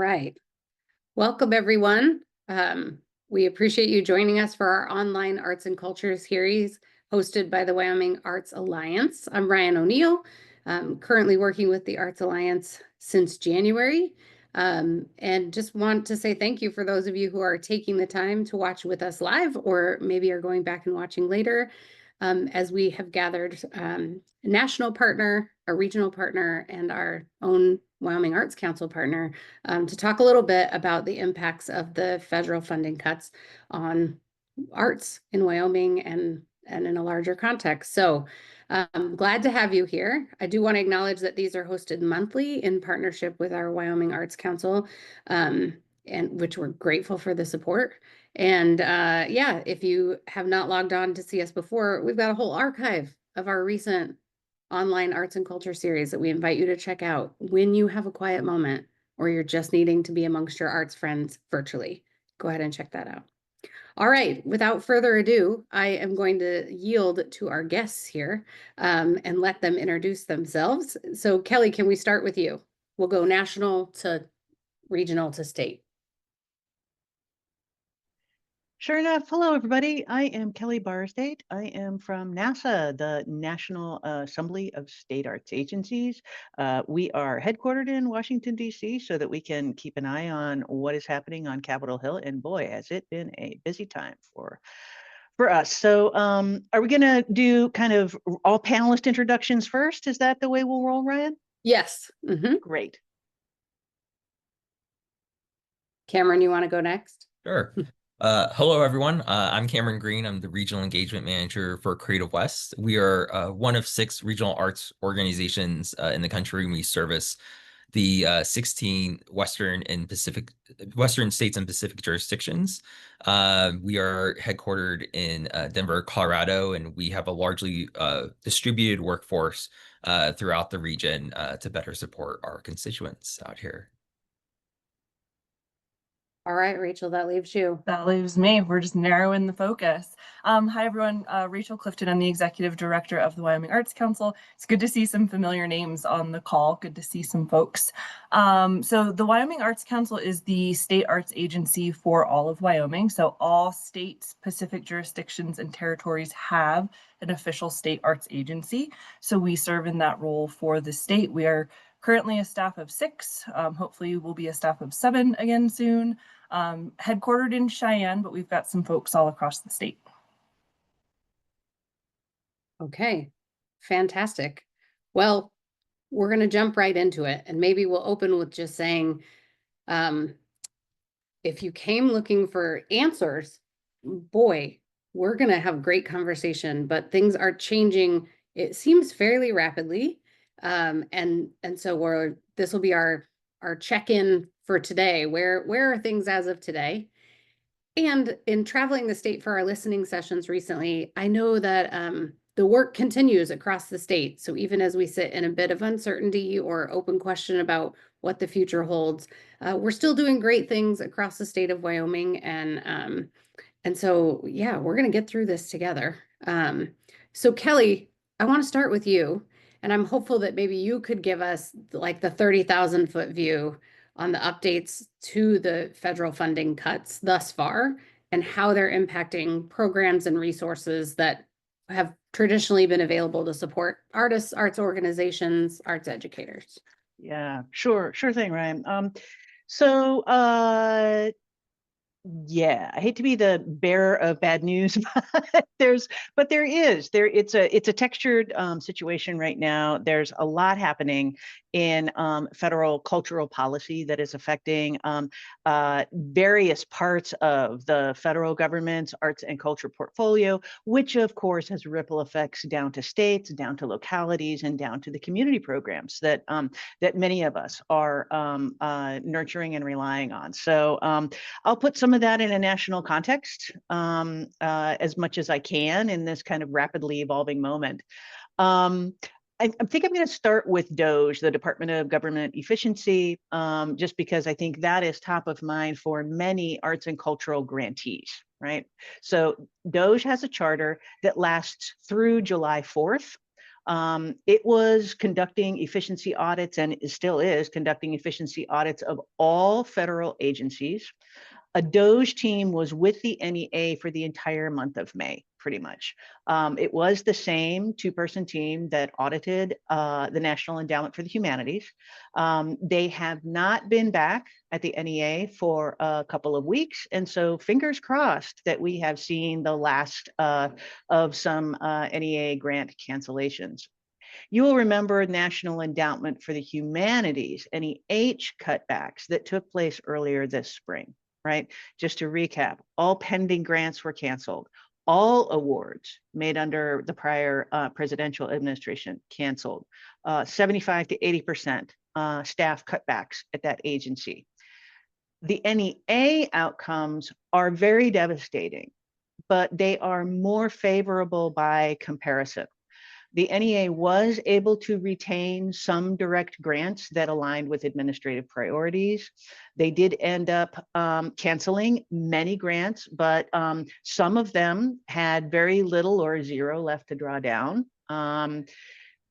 right. Welcome, everyone. We appreciate you joining us for our online arts and culture series hosted by the Wyoming Arts Alliance. I'm Ryan O'Neill, currently working with the Arts Alliance since January, and just want to say thank you for those of you who are taking the time to watch with us live or maybe are going back and watching later, as we have gathered a national partner, a regional partner, and our own Wyoming Arts Council partner to talk a little bit about the impacts of the federal funding cuts on arts in Wyoming and in a larger context. So glad to have you here. I do want to acknowledge that these are hosted monthly in partnership with our Wyoming Arts Council, and which we're grateful for the support. And yeah, if you have not logged on to see us before, we've got a whole archive of our recent online arts and culture series that we invite you to check out when you have a quiet moment or you're just needing to be amongst your arts friends virtually. Go ahead and check that out. All right, without further ado, I am going to yield to our guests here and let them introduce themselves. So Kelly, can we start with you? We'll go national to regional to state. Sure enough. Hello, everybody. I am Kelly Barsdate. I am from NASAA, the National Assembly of State Arts Agencies. We are headquartered in Washington, D.C., so that we can keep an eye on what is happening on Capitol Hill. And boy, has it been a busy time for us. So are we going to do kind of all panelist introductions first? Is that the way we'll roll, Ryan? Yes. Great. Cameron, you want to go next? Sure. Hello, everyone. I'm Cameron Green. I'm the Regional Engagement Manager for Creative West. We are one of 6 regional arts organizations in the country, and we service the 16 Western states and Pacific jurisdictions. We are headquartered in Denver, Colorado, and we have a largely distributed workforce throughout the region to better support our constituents out here. All right, Rachel, that leaves you. That leaves me. We're just narrowing the focus. Hi, everyone. Rachel Clifton. I'm the Executive Director of the Wyoming Arts Council. It's good to see some familiar names on the call. Good to see some folks. So the Wyoming Arts Council is the state arts agency for all of Wyoming. So all states, Pacific jurisdictions, and territories have an official state arts agency. So we serve in that role for the state. We are currently a staff of 6. Hopefully we'll be a staff of 7 again soon. Headquartered in Cheyenne, but we've got some folks all across the state. Okay, fantastic. Well, we're going to jump right into it, and maybe we'll open with just saying, if you came looking for answers, boy, we're going to have great conversation, but things are changing. It seems fairly rapidly. And so this will be our check-in for today. Where are things as of today? And in traveling the state for our listening sessions recently, I know that the work continues across the state. So even as we sit in a bit of uncertainty or open question about what the future holds, we're still doing great things across the state of Wyoming. And so, yeah, we're going to get through this together. So Kelly, I want to start with you. And I'm hopeful that maybe you could give us like the 30,000-foot view on the updates to the federal funding cuts thus far and how they're impacting programs and resources that have traditionally been available to support artists, arts organizations, arts educators. Yeah, sure thing, Ryan. Yeah, I hate to be the bearer of bad news, but it's a textured situation right now. There's a lot happening in federal cultural policy that is affecting various parts of the federal government's arts and culture portfolio, which of course has ripple effects down to states, down to localities, and down to the community programs that many of us are nurturing and relying on. So I'll put some of that in a national context as much as I can in this kind of rapidly evolving moment. I think I'm going to start with DOGE, the Department of Government Efficiency, just because I think that is top of mind for many arts and cultural grantees, right? So DOGE has a charter that lasts through July 4th. It was conducting efficiency audits, and it still is conducting efficiency audits of all federal agencies. A DOGE team was with the NEA for the entire month of May, pretty much. It was the same two-person team that audited the National Endowment for the Humanities. They have not been back at the NEA for a couple of weeks, and so fingers crossed that we have seen the last of some NEA grant cancellations. You will remember National Endowment for the Humanities, NEH cutbacks that took place earlier this spring. Right? Just to recap, all pending grants were canceled. All awards made under the prior presidential administration canceled. 75 to 80% staff cutbacks at that agency. The NEA outcomes are very devastating, but they are more favorable by comparison. The NEA was able to retain some direct grants that aligned with administrative priorities. They did end up canceling many grants, but some of them had very little or zero left to draw down.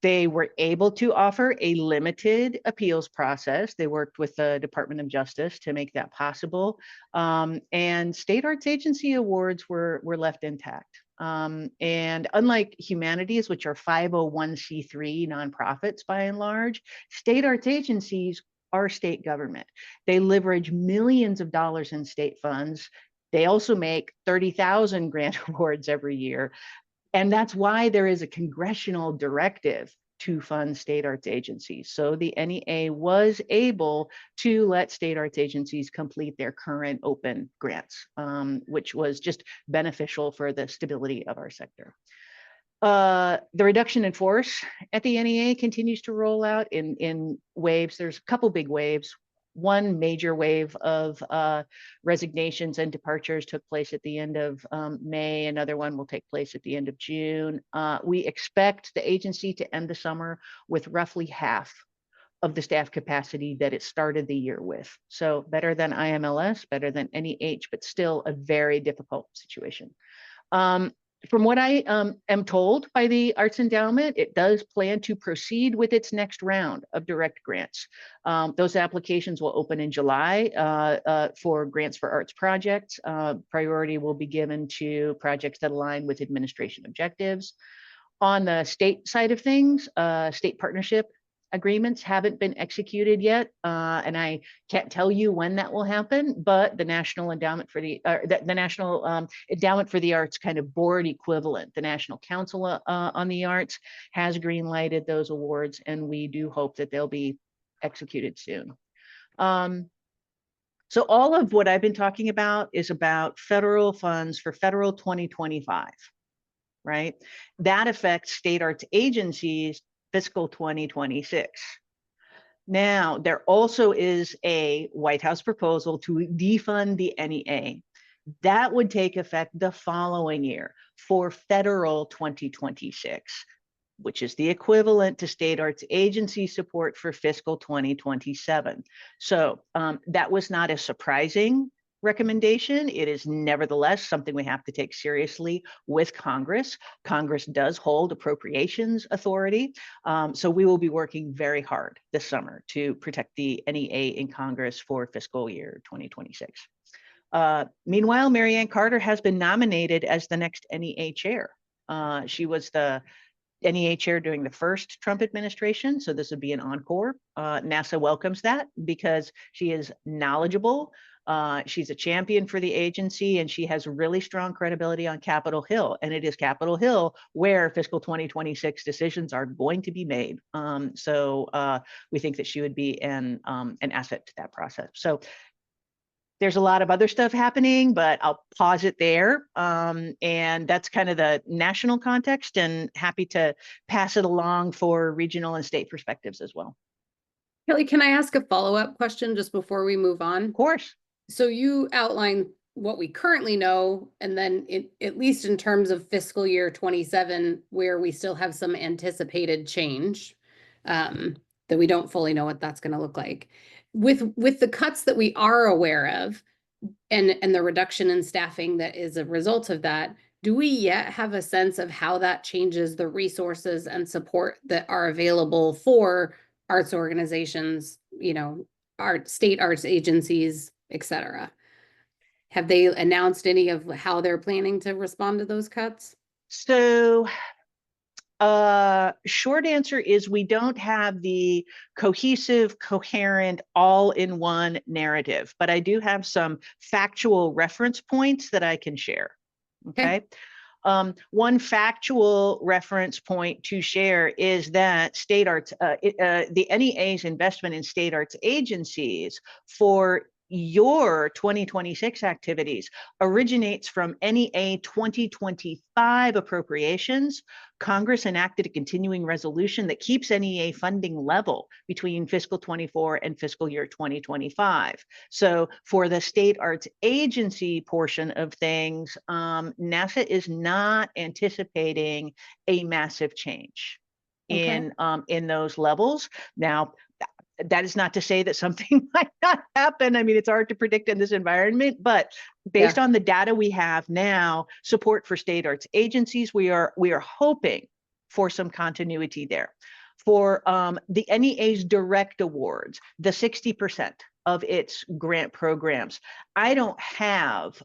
They were able to offer a limited appeals process. They worked with the Department of Justice to make that possible. And state arts agency awards were left intact. And unlike humanities, which are 501c3 nonprofits by and large, state arts agencies are state government. They leverage millions of dollars in state funds. They also make 30,000 grant awards every year. And that's why there is a congressional directive to fund state arts agencies. So the NEA was able to let state arts agencies complete their current open grants, which was just beneficial for the stability of our sector. The reduction in force at the NEA continues to roll out in waves. There's a couple big waves. One major wave of resignations and departures took place at the end of May. Another one will take place at the end of June. We expect the agency to end the summer with roughly half of the staff capacity that it started the year with. So better than IMLS, better than NEH, but still a very difficult situation. From what I am told by the Arts Endowment, it does plan to proceed with its next round of direct grants. Those applications will open in July for grants for arts projects. Priority will be given to projects that align with administration objectives. On the state side of things, state partnership agreements haven't been executed yet, and I can't tell you when that will happen, but the National Endowment for the National Endowment for the Arts kind of board equivalent, the National Council on the Arts, has green-lighted those awards, and we do hope that they'll be executed soon. So all of what I've been talking about is about federal funds for federal 2025, right? That affects state arts agencies fiscal 2026. Now, there also is a White House proposal to defund the NEA. That would take effect the following year for federal 2026, which is the equivalent to state arts agency support for fiscal 2027. So that was not a surprising recommendation. It is nevertheless something we have to take seriously with Congress. Congress does hold appropriations authority. So we will be working very hard this summer to protect the NEA in Congress for fiscal year 2026. Meanwhile, Marianne Carter has been nominated as the next NEA chair. She was the NEA chair during the first Trump administration, so this would be an encore. NASAA welcomes that because she is knowledgeable. She's a champion for the agency, and she has really strong credibility on Capitol Hill. And it is Capitol Hill where fiscal 2026 decisions are going to be made. So we think that she would be an asset to that process. So there's a lot of other stuff happening, but I'll pause it there. And that's kind of the national context, and happy to pass it along for regional and state perspectives as well. Kelly, can I ask a follow-up question just before we move on? Of course. So you outlined what we currently know, and then at least in terms of fiscal year 27, where we still have some anticipated change that we don't fully know what that's going to look like. With the cuts that we are aware of and the reduction in staffing that is a result of that, Do we yet have a sense of how that changes the resources and support that are available for arts organizations, state arts agencies, et cetera? Have they announced any of how they're planning to respond to those cuts? So short answer is we don't have the cohesive, coherent, all-in-one narrative, but I do have some factual reference points that I can share. Okay. One factual reference point to share is that state arts, the NEA's investment in state arts agencies for your 2026 activities originates from NEA 2025 appropriations. Congress enacted a continuing resolution that keeps NEA funding level between fiscal 24 and fiscal year 2025. So for the state arts agency portion of things, NASAA is not anticipating a massive change in those levels. Now, that is not to say that something might not happen. I mean, it's hard to predict in this environment, but based on the data we have now, support for state arts agencies, we are hoping for some continuity there. For the NEA's direct awards, the 60% of its grant programs, I don't have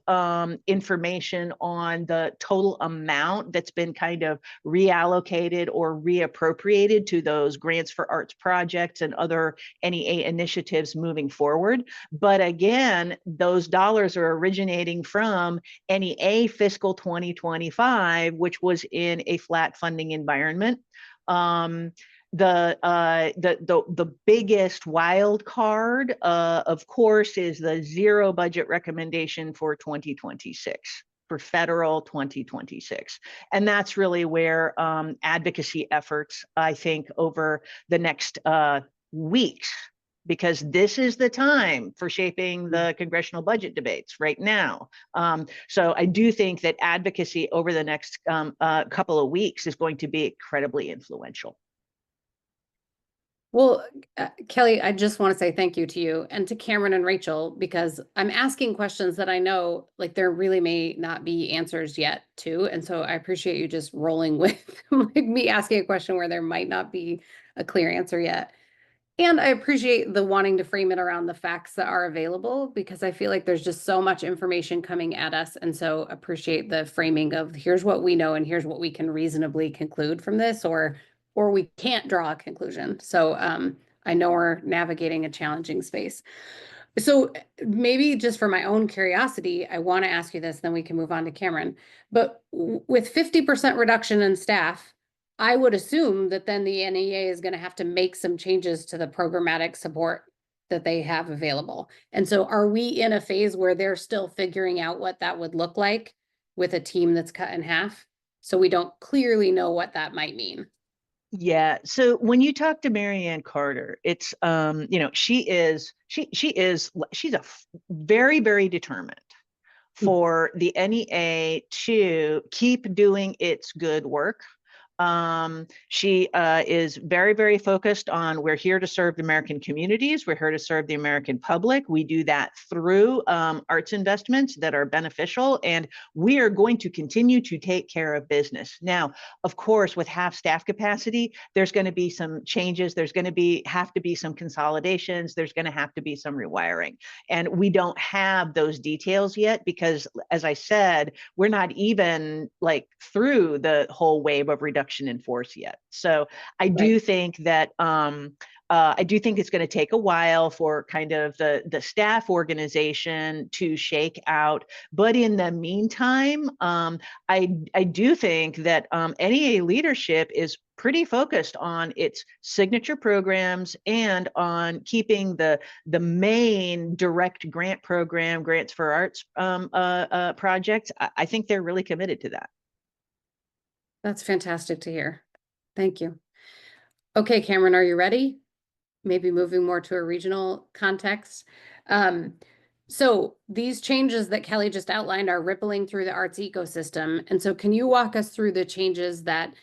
information on the total amount that's been kind of reallocated or reappropriated to those grants for arts projects and other NEA initiatives moving forward. But again, those dollars are originating from NEA fiscal 2025, which was in a flat funding environment. The biggest wild card, of course, is the zero budget recommendation for 2026, for federal 2026. And that's really where advocacy efforts, I think, over the next weeks, because this is the time for shaping the congressional budget debates right now. So I do think that advocacy over the next couple of weeks is going to be incredibly influential. Well, Kelly, I just want to say thank you to you and to Cameron and Rachel, because I'm asking questions that I know like there really may not be answers yet to. And so I appreciate you just rolling with like, me asking a question where there might not be a clear answer yet. And I appreciate the wanting to frame it around the facts that are available, because I feel like there's just so much information coming at us. And so appreciate the framing of here's what we know and here's what we can reasonably conclude from this, or we can't draw a conclusion. So I know we're navigating a challenging space. So maybe just for my own curiosity, I want to ask you this, then we can move on to Cameron. But with 50% reduction in staff, I would assume that then the NEA is going to have to make some changes to the programmatic support that they have available. And so are we in a phase where they're still figuring out what that would look like with a team that's cut in half? So we don't clearly know what that might mean. Yeah. So when you talk to Marianne Carter, it's she's very, very determined for the NEA to keep doing its good work. She is very, very focused on, we're here to serve the American communities. We're here to serve the American public. We do that through arts investments that are beneficial, and we are going to continue to take care of business. Now, of course, with half staff capacity, there's going to be some changes. There's going to have to be some consolidations. There's going to have to be some rewiring. And we don't have those details yet because, as I said, we're not even like through the whole wave of reduction in force yet. So I do think that it's going to take a while for kind of the staff organization to shake out. But in the meantime, I do think that NEA leadership is pretty focused on its signature programs and on keeping the main direct grant program, grants for arts projects. I think they're really committed to that. That's fantastic to hear. Thank you. Okay, Cameron, are you ready? Maybe moving more to a regional context. So these changes that Kelly just outlined are rippling through the arts ecosystem. And so can you walk us through the changes that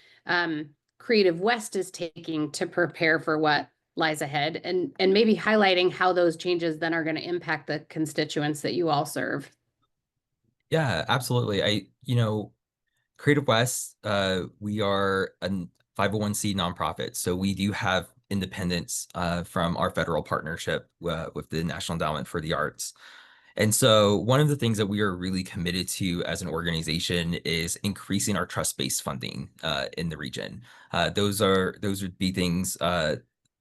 Creative West is taking to prepare for what lies ahead, and maybe highlighting how those changes then are going to impact the constituents that you all serve? Yeah, absolutely. Creative West, we are a 501c nonprofit, so we do have independence from our federal partnership with the National Endowment for the Arts. And so one of the things that we are really committed to as an organization is increasing our trust-based funding in the region. Those would be things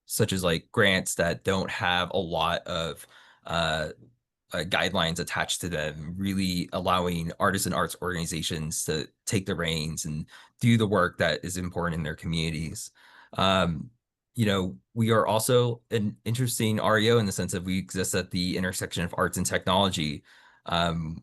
such as like grants that don't have a lot of guidelines attached to them, really allowing artists and arts organizations to take the reins and do the work that is important in their communities. We are also an interesting REO in the sense that we exist at the intersection of arts and technology. Our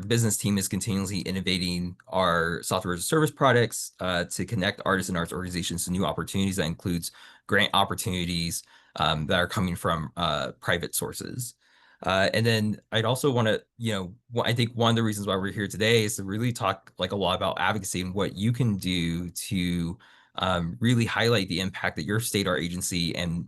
business team is continuously innovating our software as a service products to connect artists and arts organizations to new opportunities. That includes grant opportunities that are coming from private sources. And then I'd also want to, I think one of the reasons why we're here today is to really talk like a lot about advocacy and what you can do to really highlight the impact that your state or agency and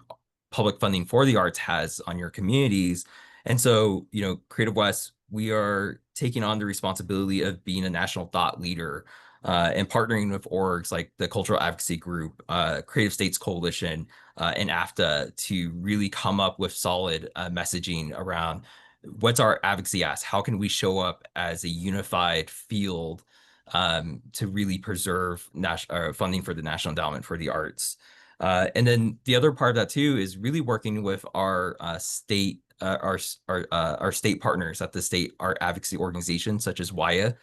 public funding for the arts has on your communities. And so, Creative West, we are taking on the responsibility of being a national thought leader and partnering with orgs like the Cultural Advocacy Group, Creative States Coalition, and AFTA to really come up with solid messaging around what's our advocacy ask? How can we show up as a unified field to really preserve funding for the National Endowment for the Arts? And then the other part of that too is really working with our state partners at the state art advocacy organizations such as WIA,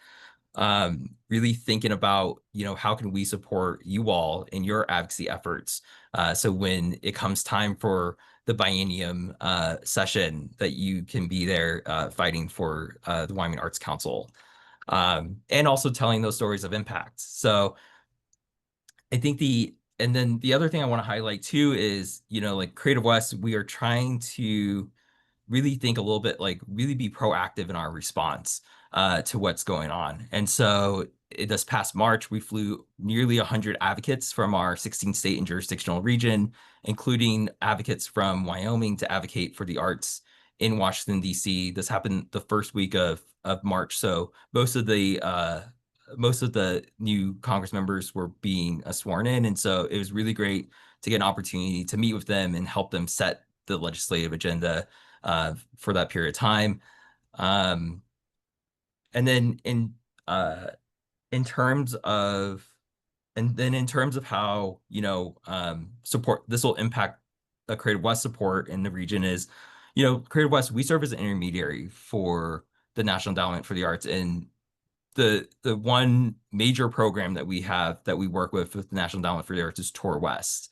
really thinking about, how can we support you all in your advocacy efforts? So when it comes time for the biennium session, that you can be there fighting for the Wyoming Arts Council, and also telling those stories of impact. So I think and then the other thing I want to highlight too is, like Creative West, we are trying to really think a little bit like really be proactive in our response to what's going on. And so this past March, we flew nearly 100 advocates from our 16 state and jurisdictional region, including advocates from Wyoming to advocate for the arts in Washington, D.C. This happened the first week of March. So most of the new Congress members were being sworn in. And so it was really great to get an opportunity to meet with them and help them set the legislative agenda for that period of time. And then in terms of how, support, this will impact the Creative West support in the region is, Creative West, we serve as an intermediary for the National Endowment for the Arts. And the one major program that we have that we work with the National Endowment for the Arts is Tour West.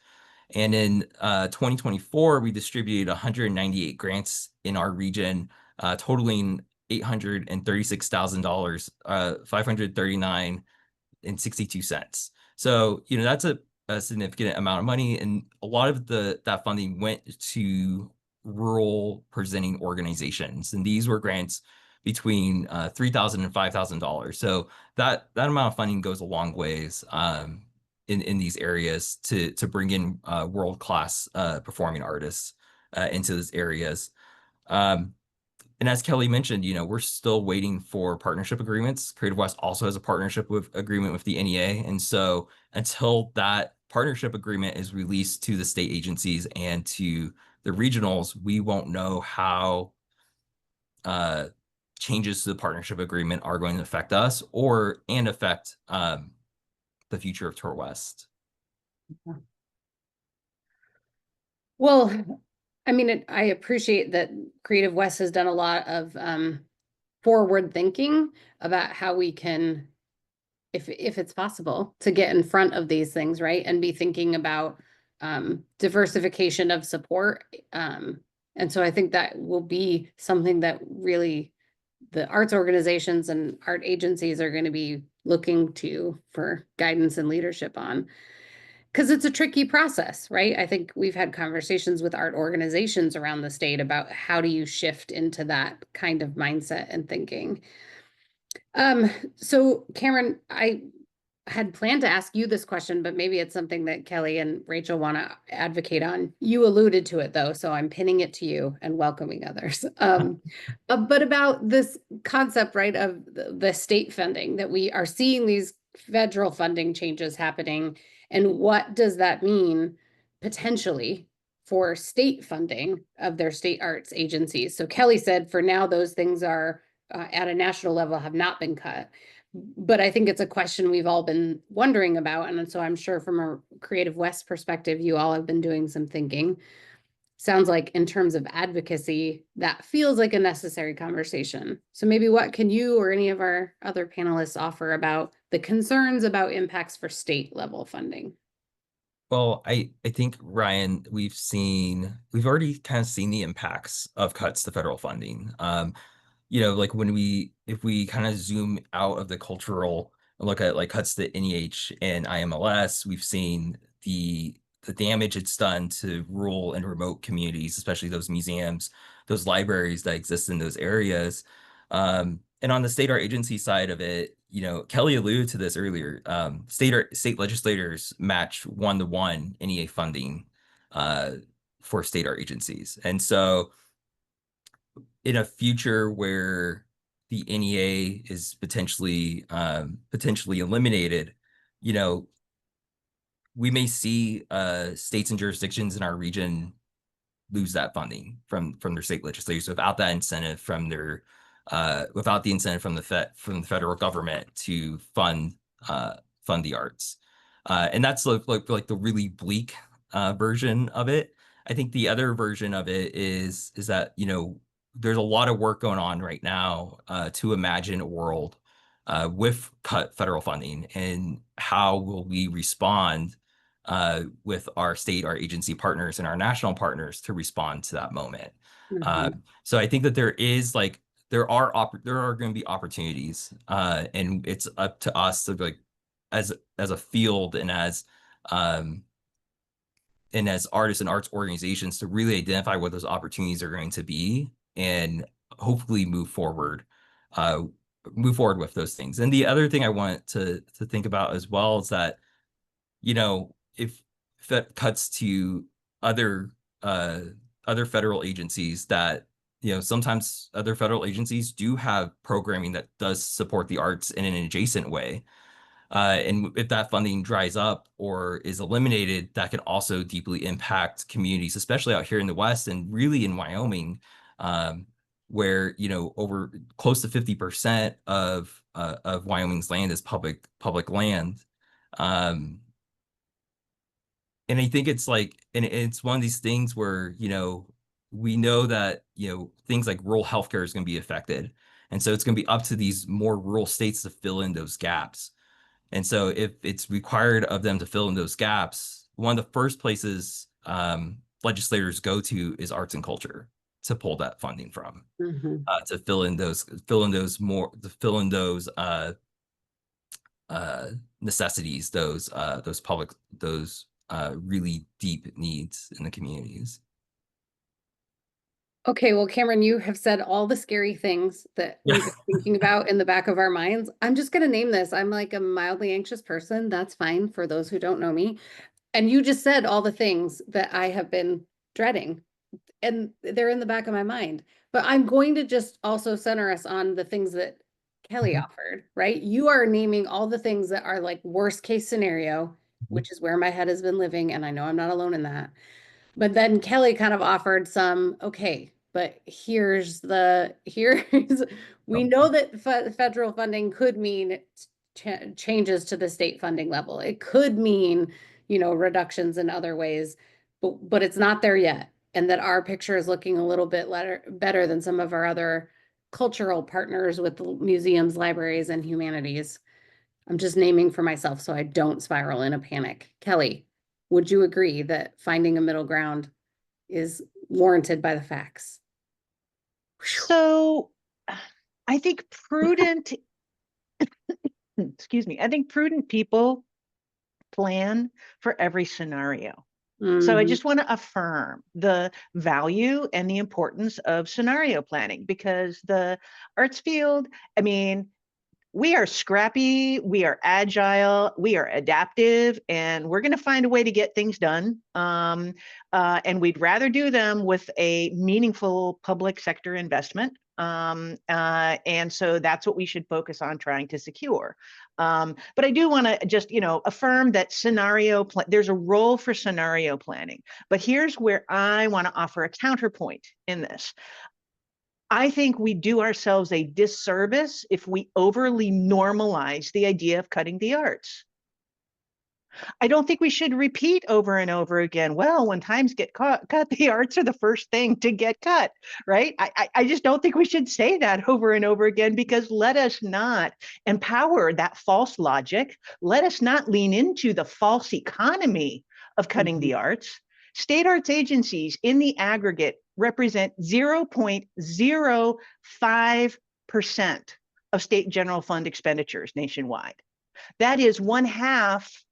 And in 2024, we distributed 198 grants in our region, totaling $836,000, $539.62. So, that's a significant amount of money. And a lot of that funding went to rural presenting organizations. And these were grants between $3,000 and $5,000. So that amount of funding goes a long ways in these areas to bring in world-class performing artists into these areas. And as Kelly mentioned, we're still waiting for partnership agreements. Creative West also has a partnership agreement with the NEA. And so until that partnership agreement is released to the state agencies and to the regionals, we won't know how changes to the partnership agreement are going to affect us and affect the future of Tour West. Well, I mean, I appreciate that Creative West has done a lot of forward thinking about how we can, if it's possible, to get in front of these things, right? And be thinking about diversification of support. And so I think that will be something that really the arts organizations and art agencies are going to be looking to for guidance and leadership on. Because it's a tricky process, right? I think we've had conversations with art organizations around the state about how do you shift into that kind of mindset and thinking. So Cameron, I had planned to ask you this question, but maybe it's something that Kelly and Rachel want to advocate on. You alluded to it though, so I'm pinning it to you and welcoming others. But about this concept, right, of the state funding, that we are seeing these federal funding changes happening, and what does that mean potentially for state funding of their state arts agencies? So Kelly said for now, those things are at a national level have not been cut. But I think it's a question we've all been wondering about. And so I'm sure from a Creative West perspective, you all have been doing some thinking. Sounds like in terms of advocacy, that feels like a necessary conversation. So maybe what can you or any of our other panelists offer about the concerns about impacts for state level funding? Well, I think, Ryan, we've already kind of seen the impacts of cuts to federal funding. Like if we kind of zoom out of the cultural and look at like cuts to NEH and IMLS, we've seen the damage it's done to rural and remote communities, especially those museums, those libraries that exist in those areas. And on the state art agency side of it, Kelly alluded to this earlier. State legislators match 1-to-1 NEA funding for state art agencies, and so in a future where the NEA is potentially eliminated, we may see states and jurisdictions in our region lose that funding from their state legislatures without that incentive from their without the incentive from the federal government to fund the arts. And that's like the really bleak version of it. I think the other version of it is that there's a lot of work going on right now to imagine a world with cut federal funding, and how will we respond with our state, our agency partners, and our national partners to respond to that moment. So I think that there are going to be opportunities, and it's up to us to as a field and as artists and arts organizations to really identify what those opportunities are going to be, and hopefully move forward with those things. And the other thing I want to think about as well is that, if that cuts to other federal agencies, that sometimes other federal agencies do have programming that does support the arts in an adjacent way. And if that funding dries up or is eliminated, that can also deeply impact communities, especially out here in the West and really in Wyoming, where over close to 50% of Wyoming's land is public land. And I think it's it's one of these things where we know that things like rural healthcare is going to be affected, and so it's going to be up to these more rural states to fill in those gaps. And so if it's required of them to fill in those gaps, one of the first places legislators go to is arts and culture to pull that funding from, to fill in those necessities, those really deep needs in the communities. Okay, well, Cameron, you have said all the scary things that we've been thinking about in the back of our minds. I'm just going to name this. I'm like a mildly anxious person. That's fine for those who don't know me. And you just said all the things that I have been dreading, and they're in the back of my mind. But I'm going to just also center us on the things that Kelly offered, right? You are naming all the things that are like worst case scenario, which is where my head has been living. And I know I'm not alone in that. But then Kelly kind of offered some, okay, but here's we know that federal funding could mean changes to the state funding level. It could mean, reductions in other ways, but it's not there yet. And that our picture is looking a little bit better than some of our other cultural partners with museums, libraries, and humanities. I'm just naming for myself so I don't spiral in a panic. Kelly, would you agree that finding a middle ground is warranted by the facts? So I think prudent, excuse me, I think prudent people plan for every scenario. So I just want to affirm the value and the importance of scenario planning, because the arts field, I mean, we are scrappy, we are agile, we are adaptive, and we're going to find a way to get things done. And we'd rather do them with a meaningful public sector investment. And so that's what we should focus on trying to secure. But I do want to just, affirm that there's a role for scenario planning. But here's where I want to offer a counterpoint in this. I think we do ourselves a disservice if we overly normalize the idea of cutting the arts. I don't think we should repeat over and over again, well, when times get cut, the arts are the first thing to get cut, right? I just don't think we should say that over and over again, because let us not empower that false logic. Let us not lean into the false economy of cutting the arts. State arts agencies in the aggregate represent 0.05% of state general fund expenditures nationwide. That is 1/2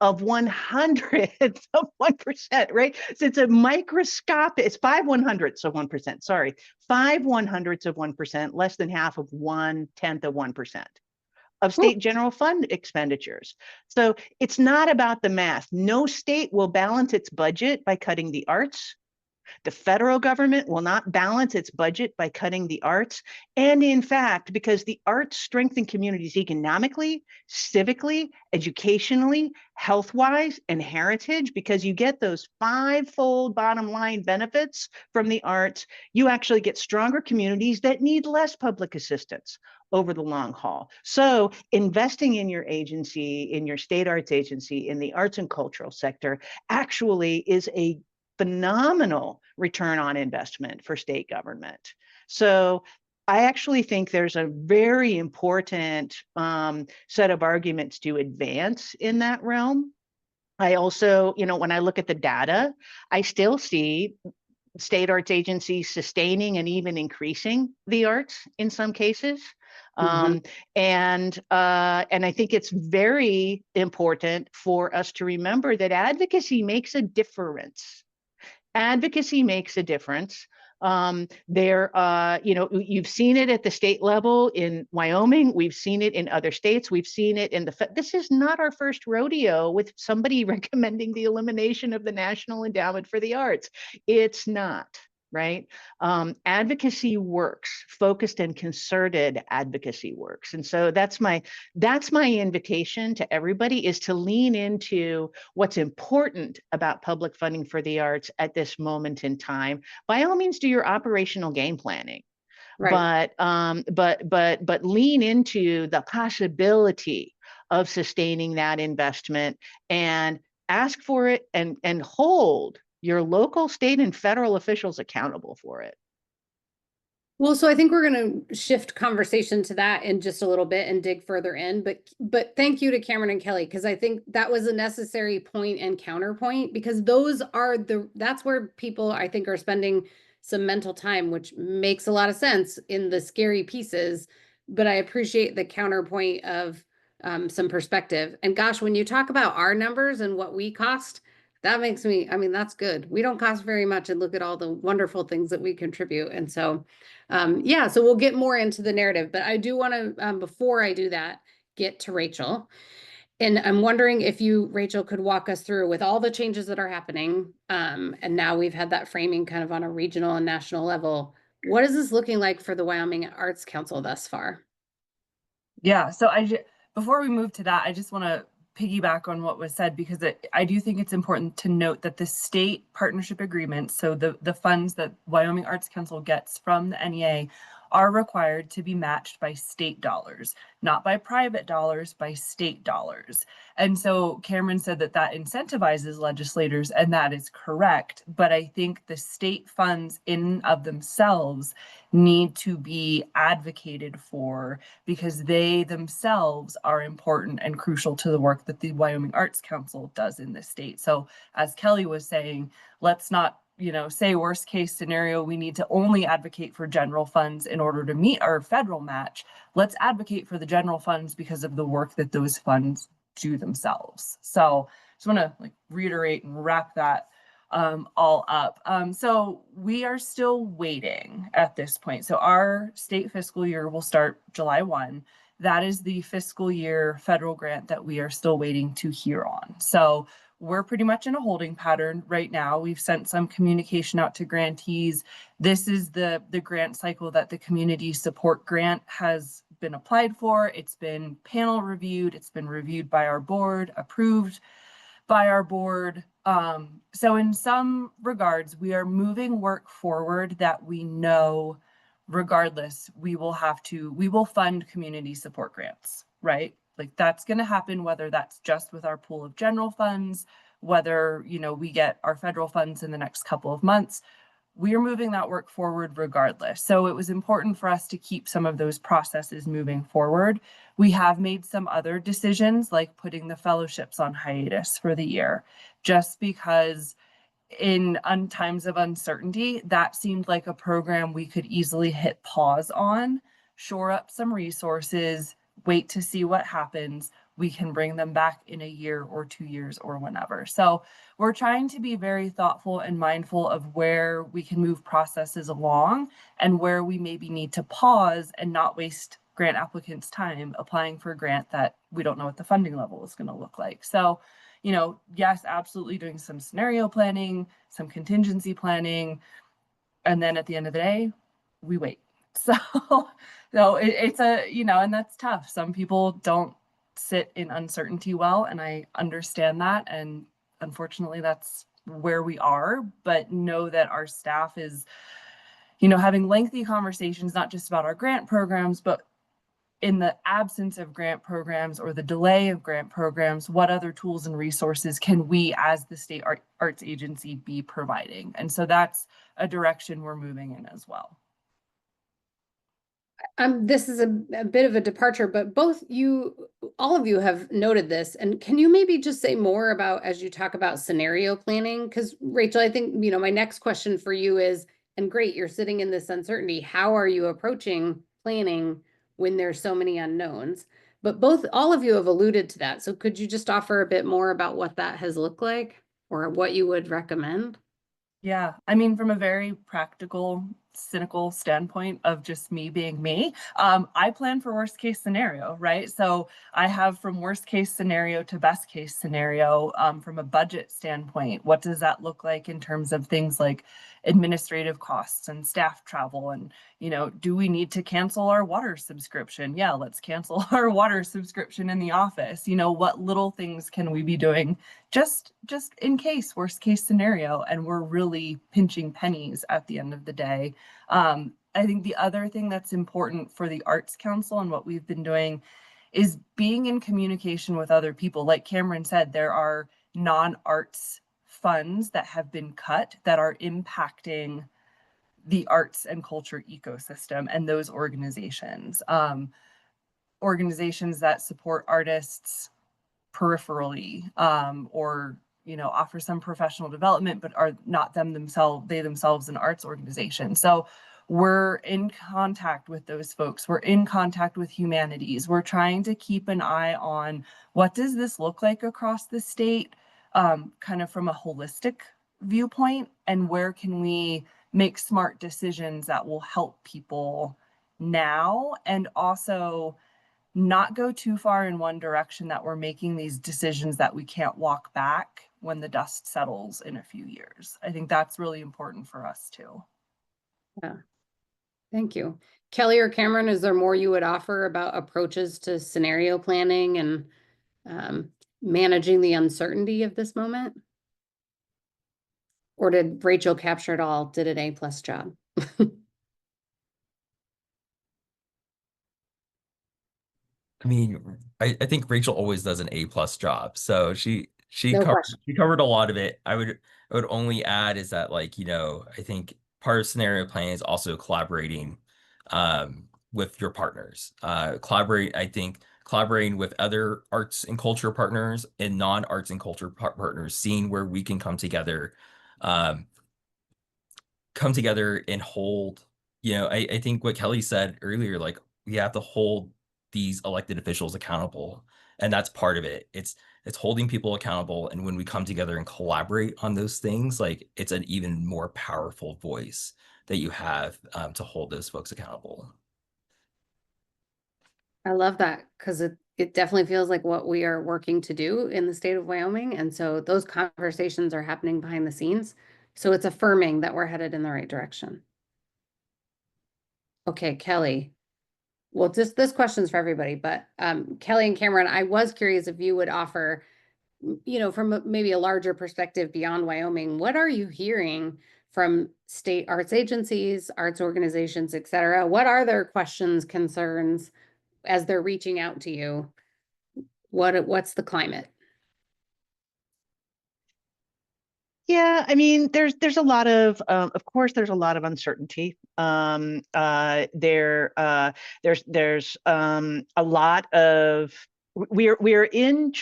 of 1/100th of 1%, right? So it's a microscopic, it's 5/100ths of 1%, sorry, 5/100ths of 1%, less than half of 1/10 of 1% of state general fund expenditures. So it's not about the math. No state will balance its budget by cutting the arts. The federal government will not balance its budget by cutting the arts. And in fact, because the arts strengthen communities economically, civically, educationally, health-wise, and heritage, because you get those 5-fold bottom line benefits from the arts, you actually get stronger communities that need less public assistance over the long haul. So investing in your agency, in your state arts agency, in the arts and cultural sector, actually is a phenomenal return on investment for state government. So I actually think there's a very important set of arguments to advance in that realm. I also, when I look at the data, I still see state arts agencies sustaining and even increasing the arts in some cases. And I think it's very important for us to remember that advocacy makes a difference. Advocacy makes a difference. You've seen it at the state level in Wyoming. We've seen it in other states. We've seen it in this is not our first rodeo with somebody recommending the elimination of the National Endowment for the Arts. It's not. Right? Advocacy works, focused and concerted advocacy works. And so that's my invitation to everybody, is to lean into what's important about public funding for the arts at this moment in time. By all means, do your operational game planning. Right. But lean into the possibility of sustaining that investment and ask for it and hold your local, state, and federal officials accountable for it. Well, so I think we're going to shift conversation to that in just a little bit and dig further in. But thank you to Cameron and Kelly, because I think that was a necessary point and counterpoint, because that's where people, I think, are spending some mental time, which makes a lot of sense in the scary pieces. But I appreciate the counterpoint of some perspective. And gosh, when you talk about our numbers and what we cost, that makes me, that's good. We don't cost very much, and look at all the wonderful things that we contribute. And so, so we'll get more into the narrative, but I do want to, before I do that, get to Rachel. And I'm wondering if you, Rachel, could walk us through, with all the changes that are happening, and now we've had that framing kind of on a regional and national level, what is this looking like for the Wyoming Arts Council thus far? Yeah, so before we move to that, I just want to piggyback on what was said, because I do think it's important to note that the state partnership agreements, so the funds that Wyoming Arts Council gets from the NEA, are required to be matched by state dollars, not by private dollars, by state dollars. And so Cameron said that incentivizes legislators, and that is correct. But I think the state funds in and of themselves need to be advocated for, because they themselves are important and crucial to the work that the Wyoming Arts Council does in the state. So as Kelly was saying, let's not say worst case scenario, we need to only advocate for general funds in order to meet our federal match. Let's advocate for the general funds because of the work that those funds do themselves. So just want to reiterate and wrap that all up. So we are still waiting at this point. So our state fiscal year will start July 1. that is the fiscal year federal grant that we are still waiting to hear on. So we're pretty much in a holding pattern right now. We've sent some communication out to grantees. This is the grant cycle that the community support grant has been applied for. It's been panel reviewed. It's been reviewed by our board, approved by our board. So in some regards, we are moving work forward that we know regardless, we will fund community support grants, right? Like that's going to happen, whether that's just with our pool of general funds, whether, we get our federal funds in the next couple of months. We are moving that work forward regardless. So it was important for us to keep some of those processes moving forward. We have made some other decisions, like putting the fellowships on hiatus for the year, just because in times of uncertainty, that seemed like a program we could easily hit pause on, shore up some resources, wait to see what happens. We can bring them back in a year or 2 years or whenever. So we're trying to be very thoughtful and mindful of where we can move processes along and where we maybe need to pause and not waste grant applicants' time applying for a grant that we don't know what the funding level is going to look like. So, yes, absolutely doing some scenario planning, some contingency planning, and then at the end of the day, we wait. So, it's and that's tough. Some people don't sit in uncertainty well, and I understand that. And unfortunately, that's where we are. But know that our staff is, having lengthy conversations, not just about our grant programs, but in the absence of grant programs or the delay of grant programs, what other tools and resources can we as the state arts agency be providing? And so that's a direction we're moving in as well. This is a bit of a departure, but all of you have noted this. And can you maybe just say more about, as you talk about scenario planning? Because Rachel, I think, my next question for you is, and great, you're sitting in this uncertainty. How are you approaching planning when there's so many unknowns? But all of you have alluded to that. So could you just offer a bit more about what that has looked like or what you would recommend? Yeah, I mean, from a very practical, cynical standpoint of just me being me, I plan for worst case scenario, right? So I have from worst case scenario to best case scenario from a budget standpoint. What does that look like in terms of things like administrative costs and staff travel? And, do we need to cancel our water subscription? Yeah, let's cancel our water subscription in the office. What little things can we be doing just in case, worst case scenario, and we're really pinching pennies at the end of the day. I think the other thing that's important for the Arts Council and what we've been doing is being in communication with other people. Like Cameron said, there are non-arts funds that have been cut that are impacting the arts and culture ecosystem and those organizations. Organizations that support artists peripherally, or offer some professional development, but are not they themselves an arts organization. So we're in contact with those folks. We're in contact with humanities. We're trying to keep an eye on what does this look like across the state, kind of from a holistic viewpoint, and where can we make smart decisions that will help people now, and also not go too far in one direction that we're making these decisions that we can't walk back when the dust settles in a few years. I think that's really important for us too. Yeah. Thank you. Kelly or Cameron, is there more you would offer about approaches to scenario planning and managing the uncertainty of this moment? Or did Rachel capture it all? Did an A+ job? I mean, I think Rachel always does an A+ job. So she No covered question. she covered a lot of it. I would only add is that, like, I think part of scenario planning is also collaborating with your partners. Collaborating with other arts and culture partners and non-arts and culture partners, seeing where we can come together and hold, I think what Kelly said earlier, like, we have to hold these elected officials accountable, and that's part of it. It's holding people accountable, and when we come together and collaborate on those things, like, it's an even more powerful voice that you have to hold those folks accountable. I love that because it definitely feels like what we are working to do in the state of Wyoming. And so those conversations are happening behind the scenes. So it's affirming that we're headed in the right direction. Okay, Kelly. Well, just this question's for everybody, but Kelly and Cameron, I was curious if you would offer, from maybe a larger perspective beyond Wyoming, what are you hearing from state arts agencies, arts organizations, et cetera? What are their questions, concerns as they're reaching out to you? What's the climate? Yeah, I mean, there's a lot of course, there's a lot of uncertainty. There's a lot of we're in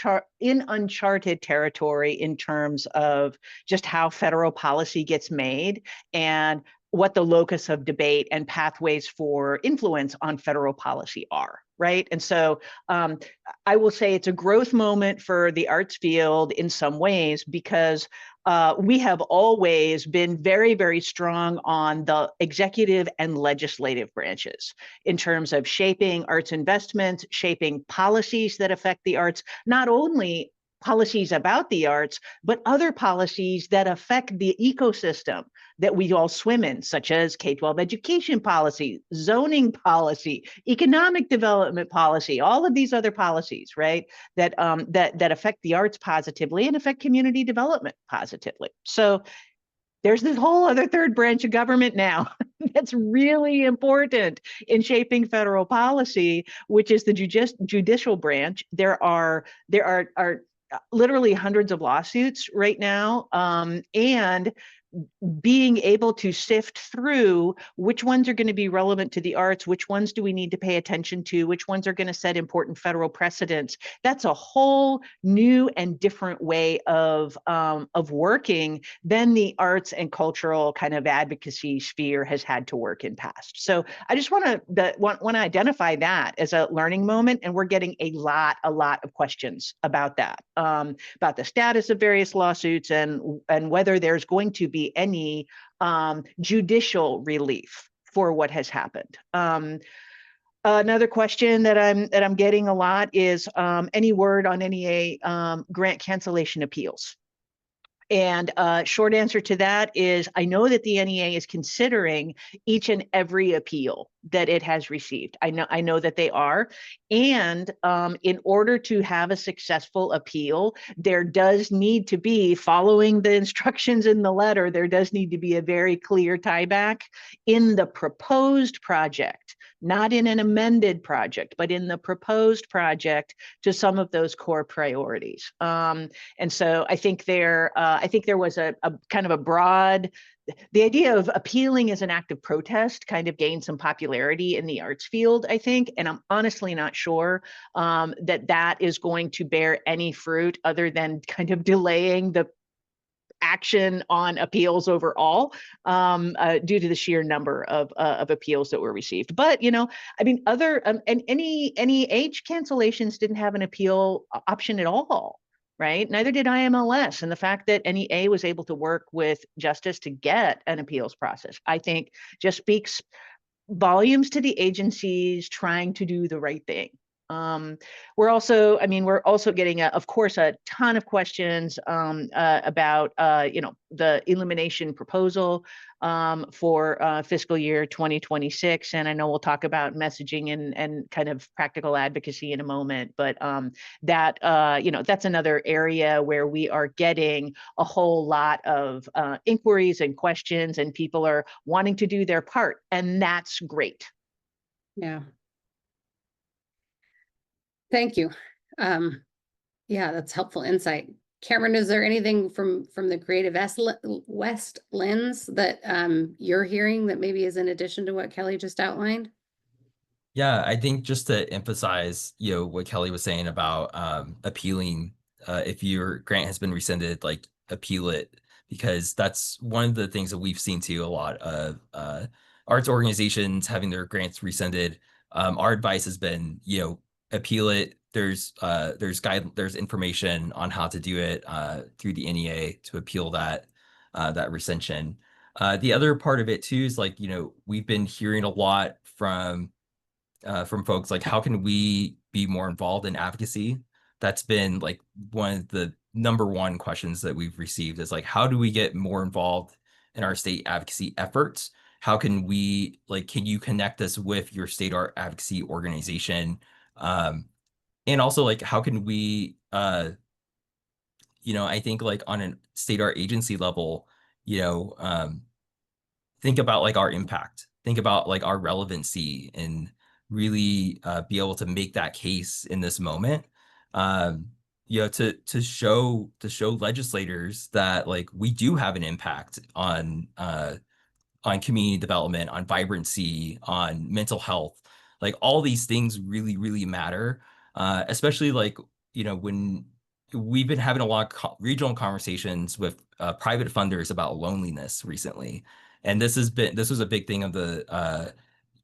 uncharted territory in terms of just how federal policy gets made and what the locus of debate and pathways for influence on federal policy are, right? And so I will say it's a growth moment for the arts field in some ways because we have always been very, very strong on the executive and legislative branches in terms of shaping arts investments, shaping policies that affect the arts, not only policies about the arts, but other policies that affect the ecosystem that we all swim in, such as K-12 education policy, zoning policy, economic development policy, all of these other policies, right? That affect the arts positively and affect community development positively. So there's this whole other third branch of government now that's really important in shaping federal policy, which is the judicial branch. There are literally hundreds of lawsuits right now, and being able to sift through which ones are going to be relevant to the arts, which ones do we need to pay attention to, which ones are going to set important federal precedents. That's a whole new and different way of working than the arts and cultural kind of advocacy sphere has had to work in past. So I just want to identify that as a learning moment, and we're getting a lot of questions about that, about the status of various lawsuits and whether there's going to be any judicial relief for what has happened. Another question that I'm getting a lot is any word on NEA grant cancellation appeals? And short answer to that is I know that the NEA is considering each and every appeal that it has received. I know that they are. And in order to have a successful appeal, there does need to be, following the instructions in the letter, there does need to be a very clear tieback in the proposed project, not in an amended project, but in the proposed project to some of those core priorities. And so I think there was a kind of a broad, the idea of appealing as an act of protest kind of gained some popularity in the arts field, I think, and I'm honestly not sure that is going to bear any fruit other than kind of delaying the action on appeals overall due to the sheer number of appeals that were received. But I mean, other and any age cancellations didn't have an appeal option at all. Right. Neither did IMLS. And the fact that NEA was able to work with Justice to get an appeals process, I think, just speaks volumes to the agencies trying to do the right thing. We're also getting, of course, a ton of questions about, the illumination proposal for fiscal year 2026. And I know we'll talk about messaging and kind of practical advocacy in a moment, but that's another area where we are getting a whole lot of inquiries and questions, and people are wanting to do their part, and that's great. Yeah. Thank you. Yeah, that's helpful insight. Cameron, is there anything from the Creative West lens that you're hearing that maybe is in addition to what Kelly just outlined? Yeah, I think just to emphasize, what Kelly was saying about appealing, if your grant has been rescinded, like appeal it, because that's one of the things that we've seen too, a lot of arts organizations having their grants rescinded. Our advice has been, appeal it. There's information on how to do it through the NEA to appeal that rescission. The other part of it too is like, we've been hearing a lot from from folks, like, how can we be more involved in advocacy? That's been like one of the #1 questions that we've received, is like, how do we get more involved in our state advocacy efforts? How can we, like, can you connect us with your state art advocacy organization? And also, like, how can we, I think, like, on a state art agency level, think about, like, our impact, think about, like, our relevancy, and really be able to make that case in this moment, to show legislators that, like, we do have an impact on community development, on vibrancy, on mental health. Like, all these things really, really matter, especially, like, when we've been having a lot of regional conversations with private funders about loneliness recently. And this was a big thing of the,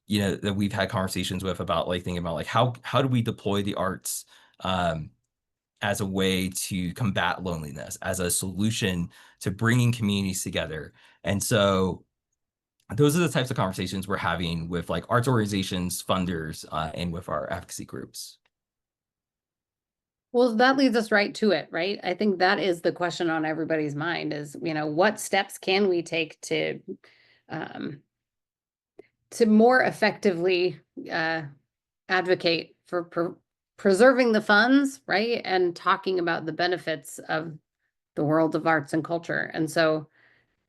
that we've had conversations with, about, like, thinking about, like, how do we deploy the arts as a way to combat loneliness, as a solution to bringing communities together. And so those are the types of conversations we're having with, like, arts organizations, funders, and with our advocacy groups. Well, that leads us right to it, right? I think that is the question on everybody's mind is, what steps can we take to more effectively advocate for preserving the funds, right? And talking about the benefits of the world of arts and culture. And so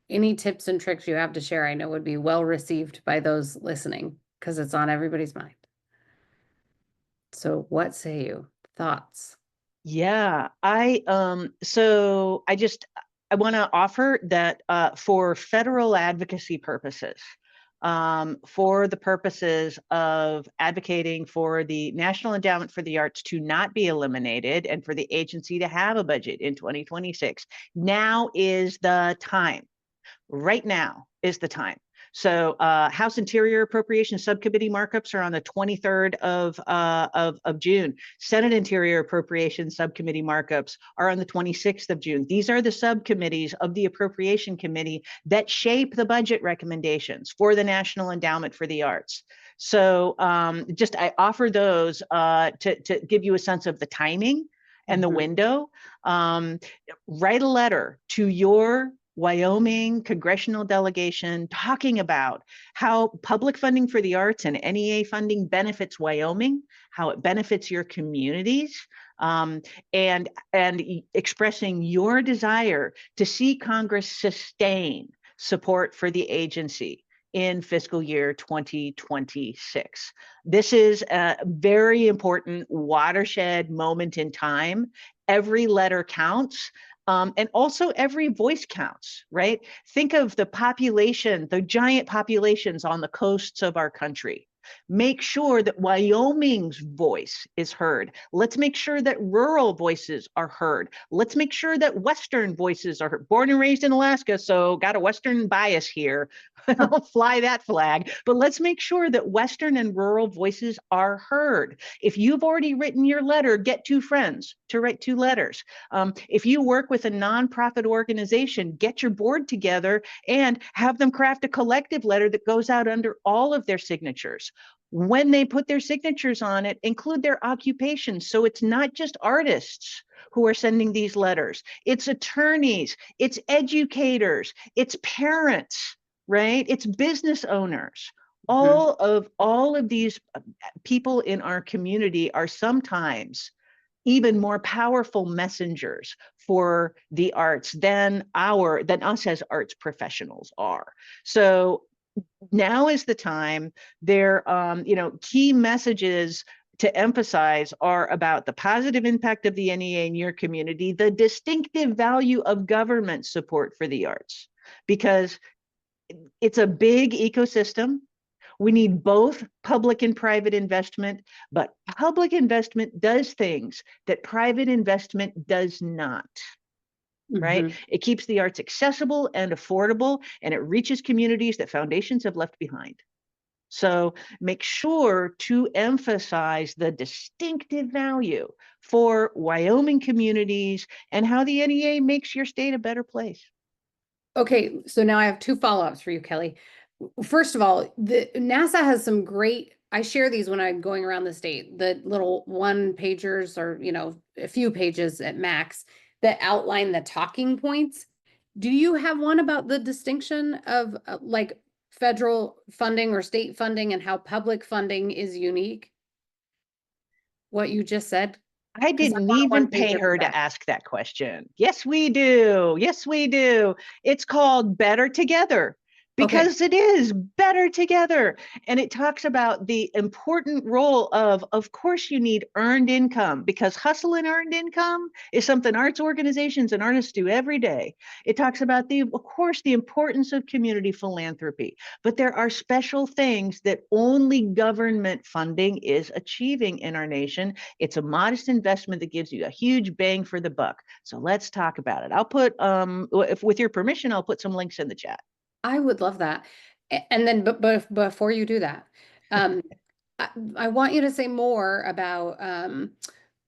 any tips and tricks you have to share, I know would be well received by those listening, because it's on everybody's mind. So what say you? Thoughts? Yeah, I want to offer that for federal advocacy purposes, for the purposes of advocating for the National Endowment for the Arts to not be eliminated and for the agency to have a budget in 2026, now is the time. Right now is the time. So House Interior Appropriations Subcommittee markups are on the 23rd of June. Senate Interior Appropriations Subcommittee markups are on the 26th of June. These are the subcommittees of the Appropriation Committee that shape the budget recommendations for the National Endowment for the Arts. So I offer those to give you a sense of the timing and the window. Write a letter to your Wyoming congressional delegation talking about how public funding for the arts and NEA funding benefits Wyoming, how it benefits your communities, and expressing your desire to see Congress sustain support for the agency in fiscal year 2026. This is a very important watershed moment in time. Every letter counts. And also every voice counts, right? Think of the population, the giant populations on the coasts of our country. Make sure that Wyoming's voice is heard. Let's make sure that rural voices are heard. Let's make sure that Western voices are heard. Born and raised in Alaska, so got a Western bias here. I'll fly that flag. But let's make sure that Western and rural voices are heard. If you've already written your letter, get 2 friends to write 2 letters. If you work with a nonprofit organization, get your board together and have them craft a collective letter that goes out under all of their signatures. When they put their signatures on it, include their occupations. So it's not just artists who are sending these letters. It's attorneys, it's educators, it's parents, right? It's business owners. Mm-hmm. All of these people in our community are sometimes even more powerful messengers for the arts than us as arts professionals are. So now is the time. Their key messages to emphasize are about the positive impact of the NEA in your community, the distinctive value of government support for the arts, because it's a big ecosystem. We need both public and private investment, but public investment does things that private investment does not. Right? It keeps the arts accessible and affordable, and it reaches communities that foundations have left behind. So make sure to emphasize the distinctive value for Wyoming communities and how the NEA makes your state a better place. Okay, so now I have 2 follow-ups for you, Kelly. First of all, the NASAA has some great I share these when I'm going around the state, the little one pagers or, a few pages at max that outline the talking points. Do you have one about the distinction of like federal funding or state funding and how public funding is unique? What you just said? I didn't even pay her to ask that question. Yes, we do. Yes, we do. It's called Better Together, because it is better together. And it talks about the important role of course, you need earned income, because hustle and earned income is something arts organizations and artists do every day. It talks about of course, the importance of community philanthropy, but there are special things that only government funding is achieving in our nation. It's a modest investment that gives you a huge bang for the buck. So let's talk about it. I'll put, if with your permission, I'll put some links in the chat. I would love that. And then, but before you do that, I want you to say more about,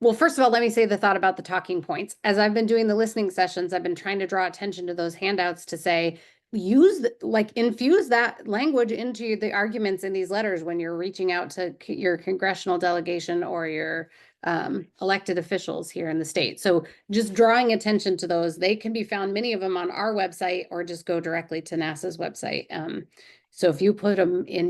well, first of all, let me say the thought about the talking points. As I've been doing the listening sessions, I've been trying to draw attention to those handouts to say, infuse that language into the arguments in these letters when you're reaching out to your congressional delegation or your elected officials here in the state. So just drawing attention to those, they can be found, many of them on our website, or just go directly to NASAA's website. So if you put them in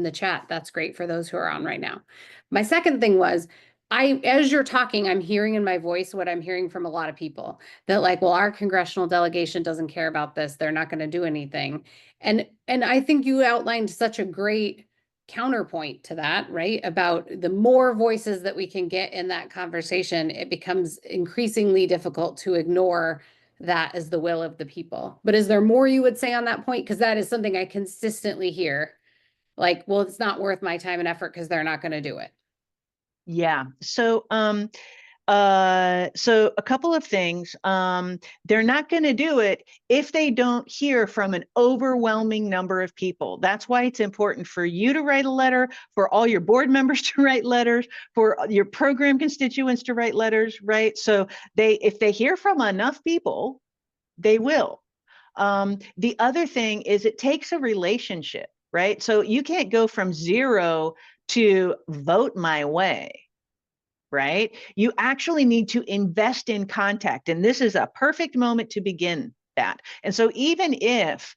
the chat, that's great for those who are on right now. My second thing was, as you're talking, I'm hearing in my voice what I'm hearing from a lot of people, that like, well, our congressional delegation doesn't care about this. They're not going to do anything. And I think you outlined such a great counterpoint to that, right? About the more voices that we can get in that conversation, it becomes increasingly difficult to ignore that as the will of the people. But is there more you would say on that point? Because that is something I consistently hear. Like, well, it's not worth my time and effort because they're not going to do it. Yeah. So, so a couple of things. They're not going to do it if they don't hear from an overwhelming number of people. That's why it's important for you to write a letter, for all your board members to write letters, for your program constituents to write letters, right? So if they hear from enough people, they will. The other thing is it takes a relationship, right? So you can't go from 0 to vote my way, right? You actually need to invest in contact. And this is a perfect moment to begin that. And so even if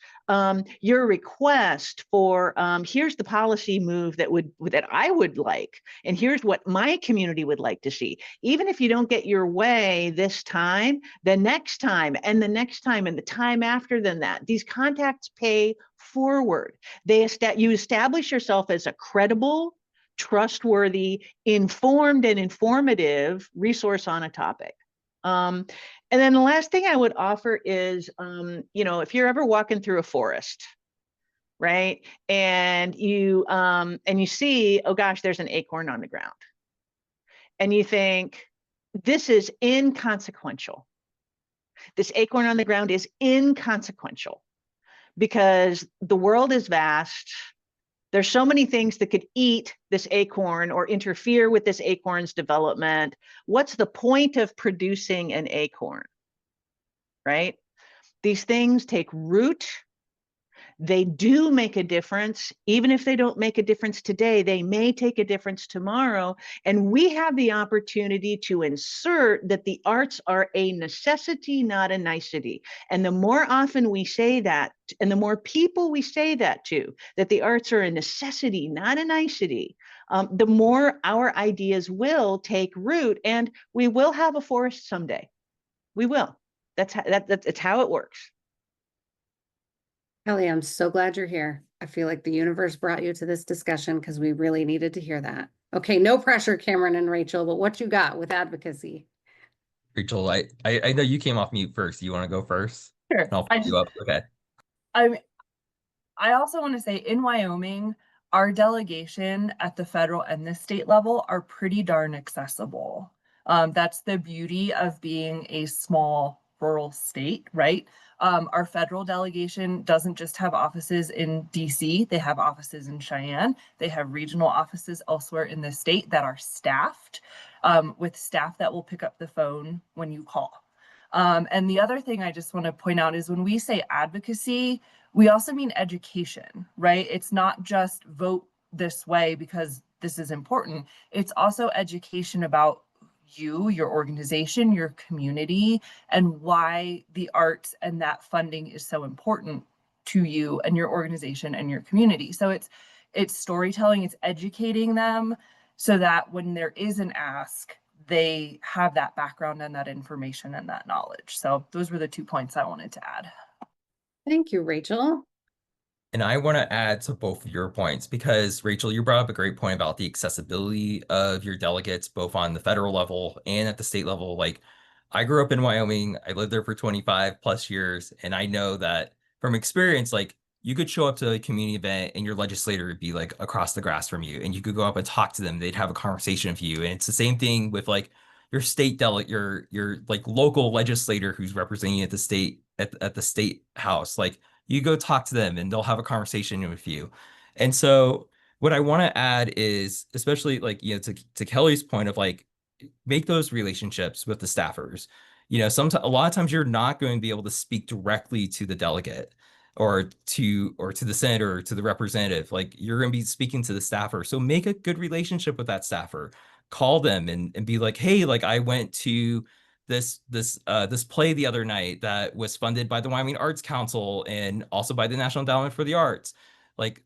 your request for here's the policy move that I would like, and here's what my community would like to see, even if you don't get your way this time, the next time and the next time and the time after than that, these contacts pay forward. You establish yourself as a credible, trustworthy, informed, and informative resource on a topic. And then the last thing I would offer is, if you're ever walking through a forest, right, and you see, oh gosh, there's an acorn on the ground, and you think, this is inconsequential. This acorn on the ground is inconsequential because the world is vast. There's so many things that could eat this acorn or interfere with this acorn's development. What's the point of producing an acorn, right? These things take root. They do make a difference. Even if they don't make a difference today, they may take a difference tomorrow. And we have the opportunity to insert that the arts are a necessity, not a nicety. And the more often we say that, and the more people we say that to, that the arts are a necessity, not a nicety, the more our ideas will take root, and we will have a forest someday. We will. That's how it works. Kelly, I'm so glad you're here. I feel like the universe brought you to this discussion because we really needed to hear that. Okay, no pressure, Cameron and Rachel, but what you got with advocacy? Rachel, I know you came off mute first. You want to go first? Sure. I'll put you up. Okay. I also want to say, in Wyoming, our delegation at the federal and the state level are pretty darn accessible. That's the beauty of being a small rural state, right? Our federal delegation doesn't just have offices in DC, they have offices in Cheyenne, they have regional offices elsewhere in the state that are staffed with staff that will pick up the phone when you call. And the other thing I just want to point out is when we say advocacy, we also mean education, right? It's not just vote this way because this is important. It's also education about you, your organization, your community, and why the arts and that funding is so important to you and your organization and your community. So it's storytelling, it's educating them so that when there is an ask, they have that background and that information and that knowledge. So those were the 2 points I wanted to add. Thank you, Rachel. And I want to add to both of your points because, Rachel, you brought up a great point about the accessibility of your delegates, both on the federal level and at the state level. Like, I grew up in Wyoming. I lived there for 25 plus years. And I know that from experience, like, you could show up to a community event and your legislator would be like across the grass from you. And you could go up and talk to them. They'd have a conversation with you. And it's the same thing with like your state delegate, your like local legislator who's representing you at the state at the state house. Like, you go talk to them and they'll have a conversation with you. And so what I want to add is, especially like, to Kelly's point of like, make those relationships with the staffers. Sometimes a lot of times you're not going to be able to speak directly to the delegate or to the senator or to the representative. Like, you're going to be speaking to the staffer. So make a good relationship with that staffer. Call them and be like, hey, like, I went to this play the other night that was funded by the Wyoming Arts Council and also by the National Endowment for the Arts. Like,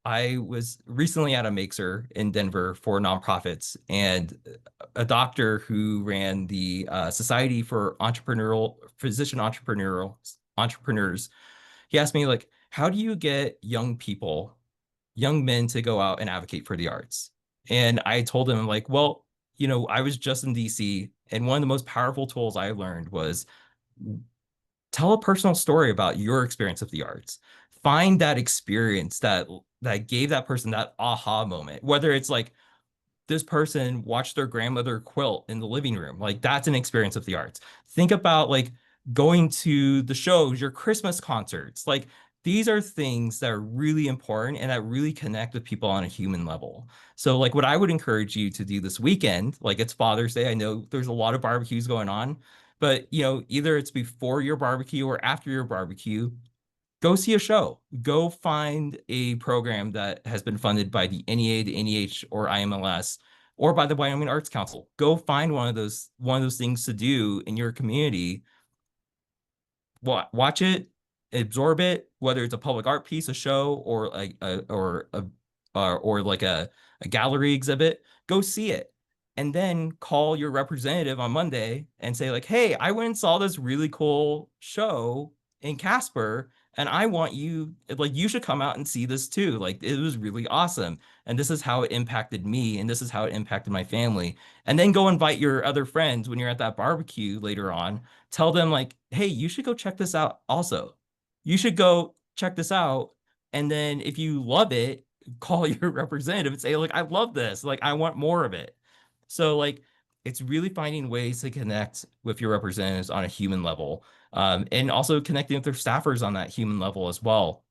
I was recently at a Mixer in Denver for nonprofits, and a doctor who ran the Society for Physician Entrepreneurs, he asked me, like, how do you get young men to go out and advocate for the arts? And I told him, like, well, I was just in DC, and one of the most powerful tools I learned was tell a personal story about your experience of the arts. Find that experience that gave that person that aha moment, whether it's like this person watched their grandmother quilt in the living room. Like, that's an experience of the arts. Think about like going to the shows, your Christmas concerts. Like, these are things that are really important and that really connect with people on a human level. So like, what I would encourage you to do this weekend, like, it's Father's Day. I know there's a lot of barbecues going on, but either it's before your barbecue or after your barbecue, go see a show. Go find a program that has been funded by the NEA, the NEH, or IMLS, or by the Wyoming Arts Council. Go find one of those things to do in your community. Watch it, absorb it, whether it's a public art piece, a show, or like a gallery exhibit. Go see it. And then call your representative on Monday and say, like, hey, I went and saw this really cool show in Casper, and I want you, like, you should come out and see this too. Like, it was really awesome. And this is how it impacted me, and this is how it impacted my family. And then go invite your other friends when you're at that barbecue later on. Tell them, like, hey, you should go check this out also. You should go check this out. And then if you love it, call your representative and say, like, I love this. Like, I want more of it. So like, it's really finding ways to connect with your representatives on a human level, and also connecting with their staffers on that human level as well.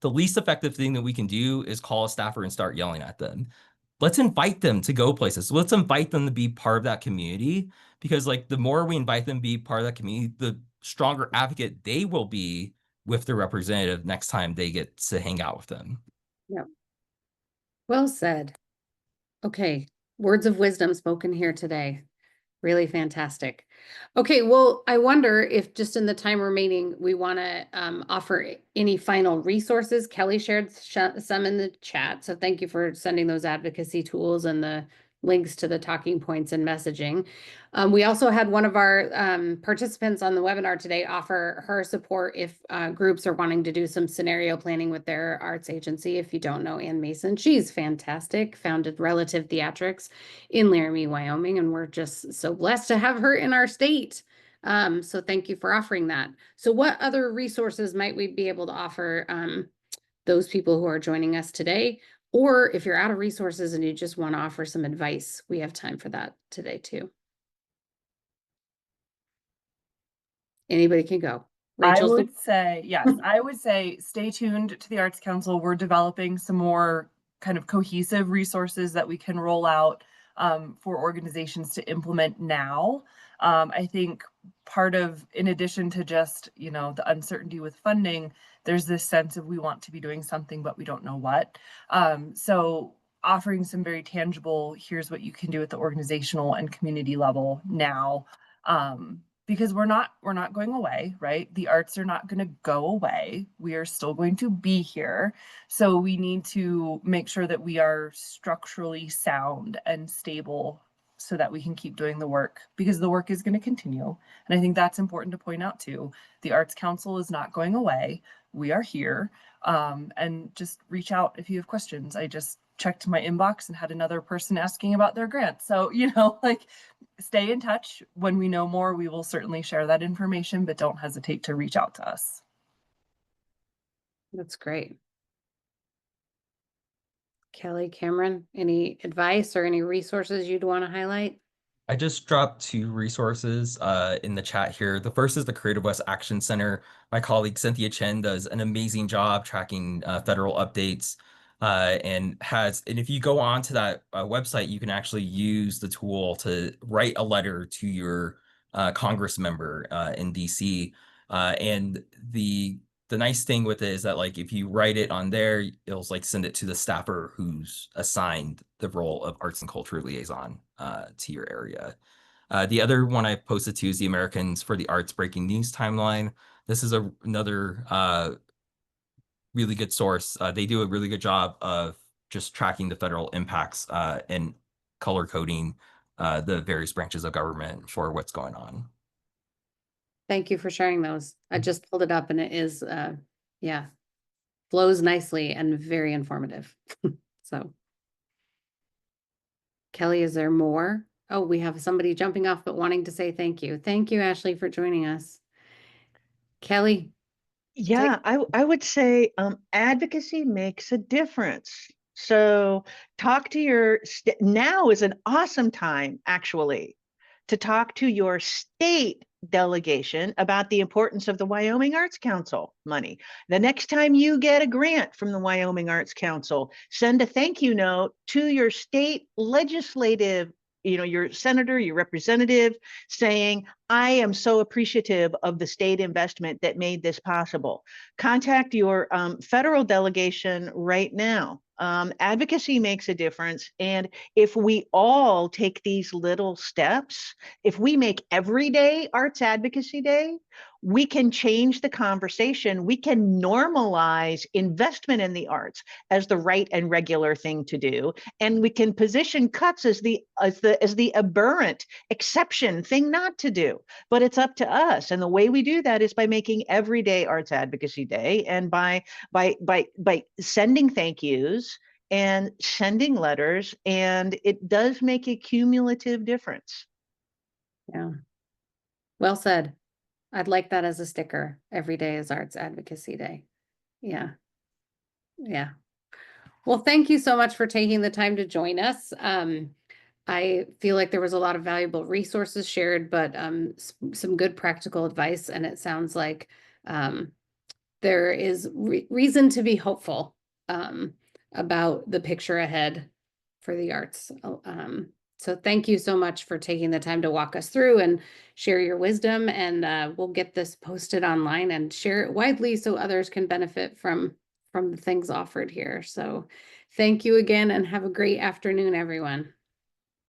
The least effective thing that we can do is call a staffer and start yelling at them. Let's invite them to go places. Let's invite them to be part of that community, because like, the more we invite them to be part of that community, the stronger advocate they will be with their representative next time they get to hang out with them. Yeah. Well said. Okay. Words of wisdom spoken here today. Really fantastic. Okay, well, I wonder if just in the time remaining, we want to offer any final resources. Kelly shared some in the chat, so thank you for sending those advocacy tools and the links to the talking points and messaging. We also had one of our participants on the webinar today offer her support if groups are wanting to do some scenario planning with their arts agency. If you don't know Ann Mason, she's fantastic, founded Relative Theatrics in Laramie, Wyoming, and we're just so blessed to have her in our state. So thank you for offering that. So what other resources might we be able to offer those people who are joining us today? Or if you're out of resources and you just want to offer some advice, we have time for that today too. Anybody can go. Rachel? I would say, yes, I would say stay tuned to the Arts Council. We're developing some more kind of cohesive resources that we can roll out for organizations to implement now. I think part of, in addition to just, the uncertainty with funding, there's this sense of we want to be doing something, but we don't know what. So offering some very tangible, here's what you can do at the organizational and community level now, because we're not going away, right? The arts are not going to go away. We are still going to be here. So we need to make sure that we are structurally sound and stable so that we can keep doing the work, because the work is going to continue. And I think that's important to point out too. The Arts Council is not going away. We are here. And just reach out if you have questions. I just checked my inbox and had another person asking about their grant. So, like, stay in touch. When we know more, we will certainly share that information, but don't hesitate to reach out to us. That's great. Kelly, Cameron, any advice or any resources you'd want to highlight? I just dropped 2 resources in the chat here. The first is the Creative West Action Center. My colleague Cynthia Chen does an amazing job tracking federal updates, and if you go onto that website, you can actually use the tool to write a letter to your Congress member in DC. And the nice thing with it is that, like, if you write it on there, it'll like send it to the staffer who's assigned the role of arts and culture liaison to your area. The other one I posted to is the Americans for the Arts Breaking News Timeline. This is another really good source. They do a really good job of just tracking the federal impacts and color coding the various branches of government for what's going on. Thank you for sharing those. I just pulled it up and it is, yeah, flows nicely and very informative. So, Kelly, is there more? Oh, we have somebody jumping off, but wanting to say thank you. Thank you, Ashley, for joining us. Kelly. Yeah, I would say advocacy makes a difference. So talk to now is an awesome time, actually, to talk to your state delegation about the importance of the Wyoming Arts Council money. The next time you get a grant from the Wyoming Arts Council, send a thank you note to your state legislative, your senator, your representative, saying, I am so appreciative of the state investment that made this possible. Contact your federal delegation right now. Advocacy makes a difference. And if we all take these little steps, if we make every day Arts Advocacy Day, we can change the conversation. We can normalize investment in the arts as the right and regular thing to do. And we can position cuts as the aberrant exception thing not to do. But it's up to us. And the way we do that is by making every day Arts Advocacy Day, and by sending thank yous and sending letters, and it does make a cumulative difference. Yeah. Well said. I'd like that as a sticker. Every day is Arts Advocacy Day. Yeah. Yeah. Well, thank you so much for taking the time to join us. I feel like there was a lot of valuable resources shared, but some good practical advice. And it sounds like there is reason to be hopeful about the picture ahead for the arts. So thank you so much for taking the time to walk us through and share your wisdom. And we'll get this posted online and share it widely so others can benefit from the things offered here. So thank you again and have a great afternoon, everyone.